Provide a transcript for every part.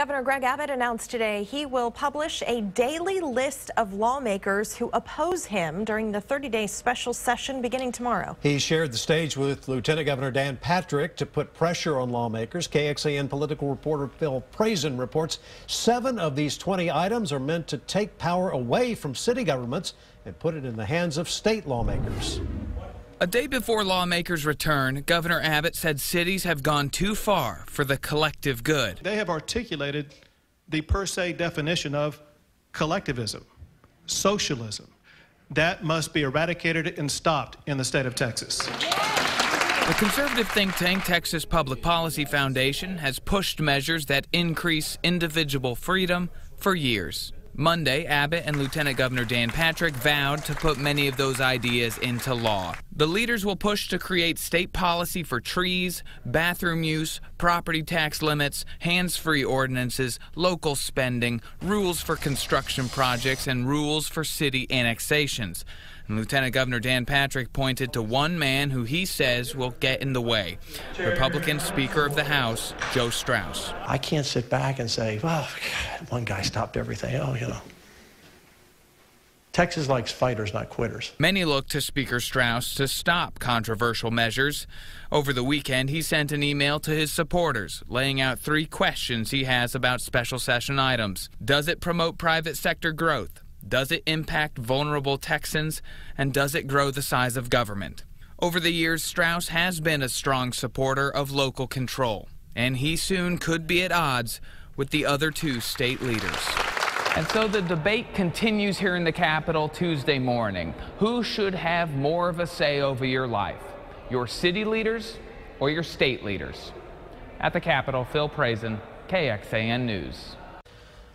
Governor Greg Abbott announced today he will publish a daily list of lawmakers who oppose him during the 30-day special session beginning tomorrow. He shared the stage with Lieutenant Governor Dan Patrick to put pressure on lawmakers. KXAN political reporter Phil Prazen reports 7 of these 20 items are meant to take power away from city governments and put it in the hands of state lawmakers. A day before lawmakers return, Governor Abbott said cities have gone too far for the collective good. They have articulated the per se definition of collectivism, socialism. That must be eradicated and stopped in the state of Texas. The conservative think tank Texas Public Policy Foundation has pushed measures that increase individual freedom for years. Monday, Abbott and Lieutenant Governor Dan Patrick vowed to put many of those ideas into law. The leaders will push to create state policy for trees, bathroom use, property tax limits, hands-free ordinances, local spending, rules for construction projects, and rules for city annexations. And Lieutenant Governor Dan Patrick pointed to one man who he says will get in the way, Republican Speaker of the House, Joe Straus. I can't sit back and say, well, God, one guy stopped everything. Oh, you know. Texas likes fighters, not quitters. Many look to Speaker Straus to stop controversial measures. Over the weekend, he sent an email to his supporters, laying out 3 questions he has about special session items. Does it promote private sector growth? Does it impact vulnerable Texans? And does it grow the size of government? Over the years, Straus has been a strong supporter of local control, and he soon could be at odds with the other 2 state leaders. And so the debate continues here in the Capitol Tuesday morning. Who should have more of a say over your life? Your city leaders or your state leaders? At the Capitol, Phil Prazen, KXAN News.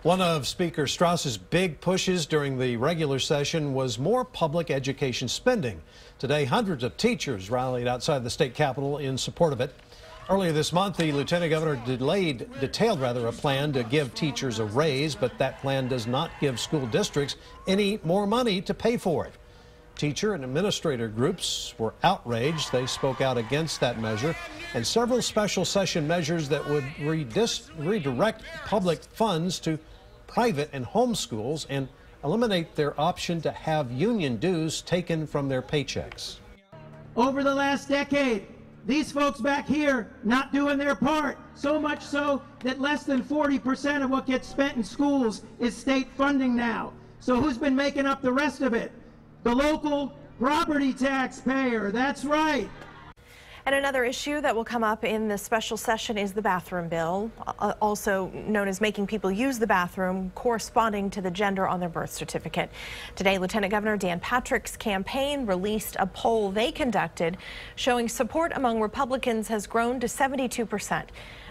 One of Speaker Straus's big pushes during the regular session was more public education spending. Today, hundreds of teachers rallied outside the state capitol in support of it. Earlier this month, the Lieutenant Governor detailed a plan to give teachers a raise, but that plan does not give school districts any more money to pay for it. Teacher and administrator groups were outraged. They spoke out against that measure and several special session measures that would redirect public funds to private and home schools and eliminate their option to have union dues taken from their paychecks. Over the last decade, these folks back here not doing their part, so much so that less than 40% of what gets spent in schools is state funding now. So who's been making up the rest of it? The local property taxpayer, that's right. And another issue that will come up in the special session is the bathroom bill, also known as making people use the bathroom corresponding to the gender on their birth certificate. Today, Lieutenant Governor Dan Patrick's campaign released a poll they conducted showing support among Republicans has grown to 72%.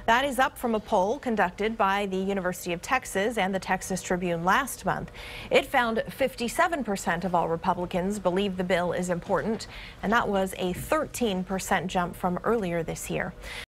That is up from a poll conducted by the University of Texas and the Texas Tribune last month. It found 57% of all Republicans believe the bill is important, and that was a 13% jump from earlier this year.